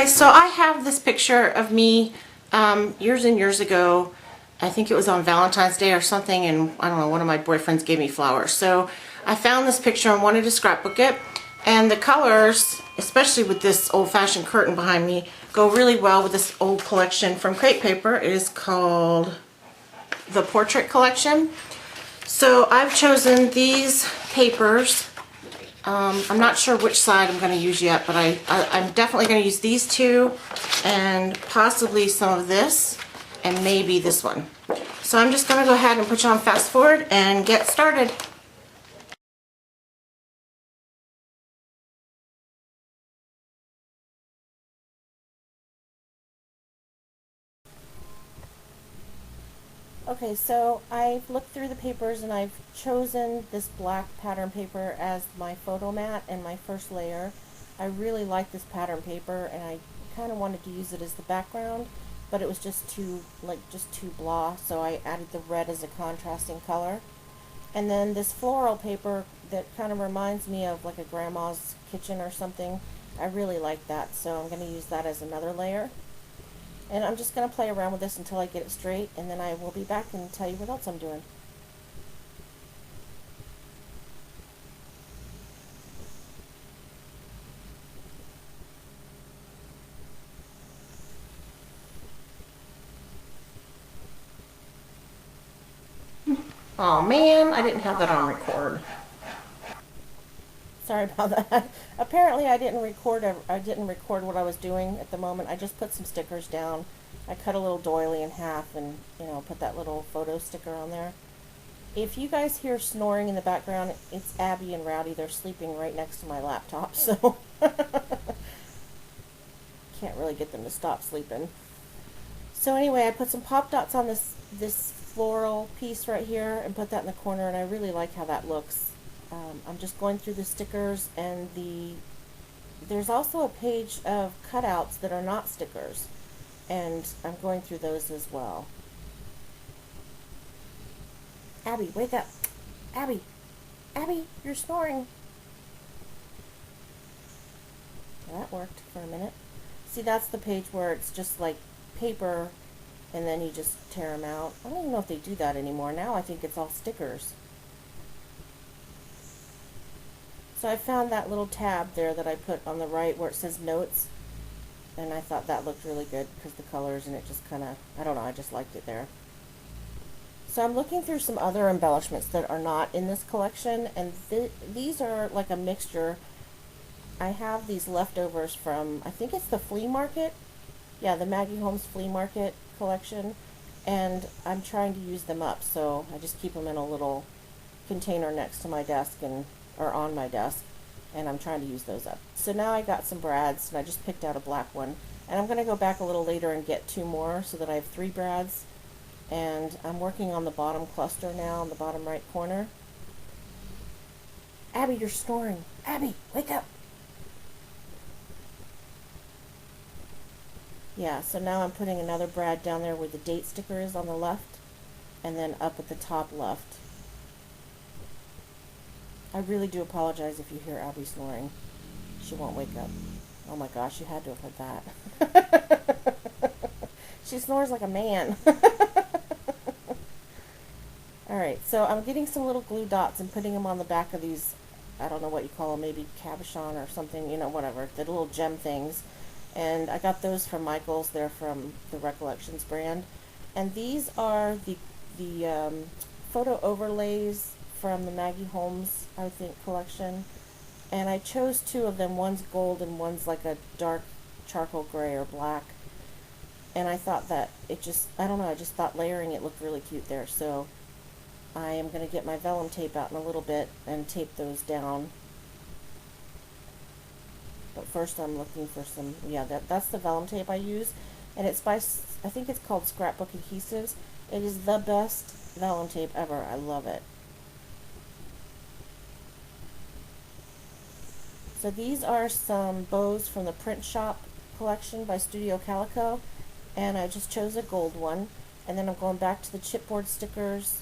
guys, so I have this picture of me years and years ago. I think it was on Valentine's Day or something, and I don't know, one of my boyfriends gave me flowers. So I found this picture and wanted to scrapbook it. And the colors, especially with this old-fashioned curtain behind me, go really well with this old collection from crepe paper. It is called the Portrait Collection. So I've chosen these papers. I'm not sure which side I'm going to use yet, but I'm definitely going to use these two and possibly some of this and maybe this one. So I'm just going to go ahead and put you on fast forward and get started. Okay, so I've looked through the papers and I've chosen this black pattern paper as my photo mat and my first layer. I really like this pattern paper and I kind of wanted to use it as the background, but it was just too blah, so I added the red as a contrasting color. And then this floral paper that kind of reminds me of like a grandma's kitchen or something. I really like that, so I'm going to use that as another layer. And I'm just going to play around with this until I get it straight, and then I will be back and tell you what else I'm doing. Oh man, I didn't have that on record. Sorry about that. Apparently I didn't record what I was doing at the moment. I just put some stickers down. I cut a little doily in half and, put that little photo sticker on there. If you guys hear snoring in the background, it's Abby and Rowdy. They're sleeping right next to my laptop, so can't really get them to stop sleeping. So anyway, I put some pop dots on this floral piece right here and put that in the corner, and I really like how that looks. I'm just going through the stickers, and there's also a page of cutouts that are not stickers, and I'm going through those as well. Abby, wake up! Abby! Abby, you're snoring! Well, that worked for a minute. See, that's the page where it's just like paper, and then you just tear them out. I don't even know if they do that anymore. Now I think it's all stickers. So I found that little tab there that I put on the right where it says notes, and I thought that looked really good because the colors, and it just kind of, I don't know, I just liked it there. So I'm looking through some other embellishments that are not in this collection, and these are like a mixture. I have these leftovers from, I think it's the flea market. Yeah, the Maggie Holmes flea market collection, and I'm trying to use them up, so I just keep them in a little container next to my desk or on my desk, and I'm trying to use those up. So now I got some brads, and I just picked out a black one, and I'm going to go back a little later and get two more so that I have 3 brads, and I'm working on the bottom cluster now in the bottom right corner. Abby, you're snoring. Abby, wake up! Yeah, so now I'm putting another brad down there where the date sticker is on the left, and then up at the top left. I really do apologize if you hear Abby snoring. She won't wake up. Oh my gosh, you had to have heard that. She snores like a man. Alright, so I'm getting some little glue dots and putting them on the back of these, I don't know what you call them, maybe cabochon or something, whatever, the little gem things. And I got those from Michael's. They're from the Recollections brand. And these are the photo overlays from the Maggie Holmes, I think, collection. And I chose 2 of them. One's gold and one's like a dark charcoal gray or black. And I thought that it just, I don't know, I just thought layering it looked really cute there. So I am going to get my vellum tape out in a little bit and tape those down. But first I'm looking for some, yeah, that's the vellum tape I use. And it's by, I think it's called Scrapbook Adhesives. It is the best vellum tape ever. I love it. So these are some bows from the Print Shop collection by Studio Calico, and I just chose a gold one, and then I'm going back to the chipboard stickers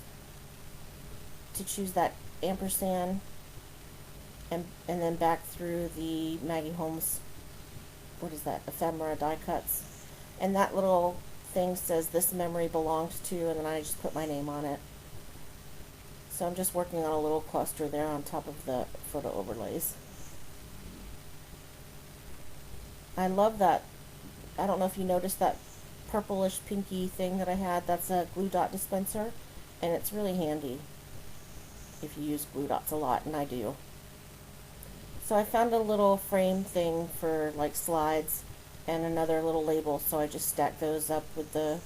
to choose that ampersand, and then back through the Maggie Holmes what is that, ephemera die cuts. And that little thing says this memory belongs to, and then I just put my name on it. So I'm just working on a little cluster there on top of the photo overlays. I love that. I don't know if you noticed that purplish pinky thing that I had. That's a glue dot dispenser, and it's really handy if you use glue dots a lot, and I do. So I found a little frame thing for like slides and another little label, so I just stacked those up with the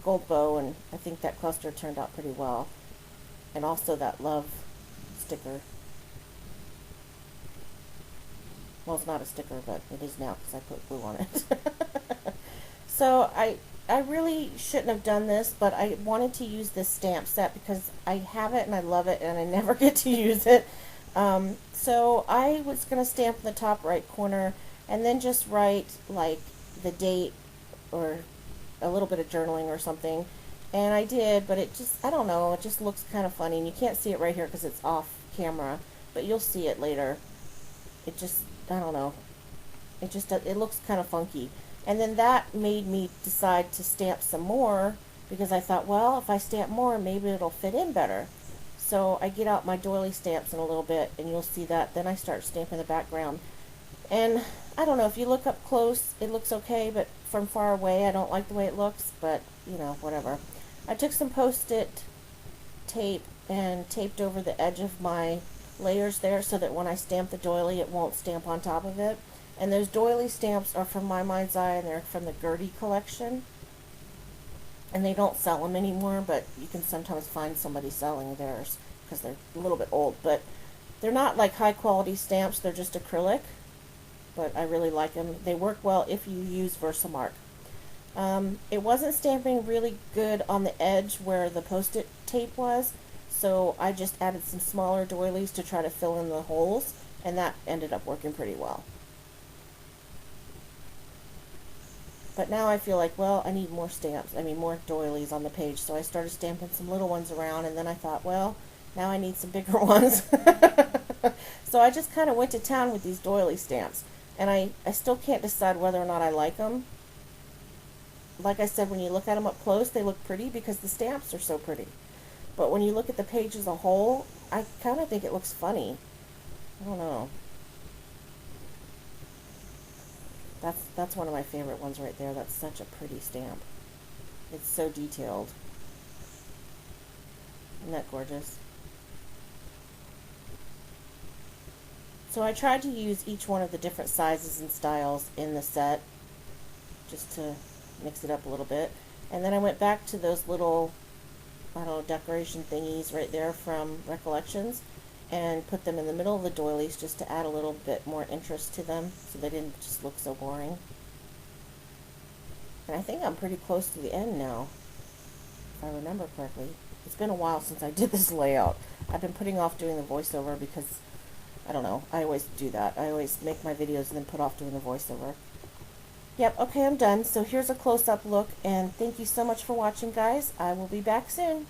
gold bow, and I think that cluster turned out pretty well. And also that love sticker. Well, it's not a sticker, but it is now because I put glue on it. So I really shouldn't have done this, but I wanted to use this stamp set because I have it and I love it and I never get to use it. So I was going to stamp in the top right corner and then just write like the date or a little bit of journaling or something. And I did, but it just, I don't know, it just looks kind of funny. And you can't see it right here because it's off camera, but you'll see it later. It just, I don't know. It looks kind of funky. And then that made me decide to stamp some more because I thought, well, if I stamp more, maybe it'll fit in better. So I get out my doily stamps in a little bit, and you'll see that. Then I start stamping the background. And I don't know, if you look up close, it looks okay, but from far away, I don't like the way it looks, but, you know, whatever. I took some Post-it tape and taped over the edge of my layers there so that when I stamp the doily, it won't stamp on top of it. And those doily stamps are from My Mind's Eye, and they're from the Gertie collection. And they don't sell them anymore, but you can sometimes find somebody selling theirs because they're a little bit old. But they're not like high quality stamps, they're just acrylic. But I really like them. They work well if you use Versamark. It wasn't stamping really good on the edge where the Post-it tape was, so I just added some smaller doilies to try to fill in the holes, and that ended up working pretty well. But now I feel like, well, I need more stamps, more doilies on the page, so I started stamping some little ones around, and then I thought, well, now I need some bigger ones. So I just kind of went to town with these doily stamps, and I still can't decide whether or not I like them. Like I said, when you look at them up close, they look pretty because the stamps are so pretty. But when you look at the page as a whole, I kind of think it looks funny. I don't know. That's one of my favorite ones right there. That's such a pretty stamp. It's so detailed. Isn't that gorgeous? So I tried to use each one of the different sizes and styles in the set just to mix it up a little bit. And then I went back to those little, I don't know, decoration thingies right there from Recollections and put them in the middle of the doilies just to add a little bit more interest to them so they didn't just look so boring. And I think I'm pretty close to the end now, if I remember correctly. It's been a while since I did this layout. I've been putting off doing the voiceover because, I don't know, I always do that. I always make my videos and then put off doing the voiceover. Yep, okay, I'm done. So here's a close-up look, and thank you so much for watching, guys. I will be back soon.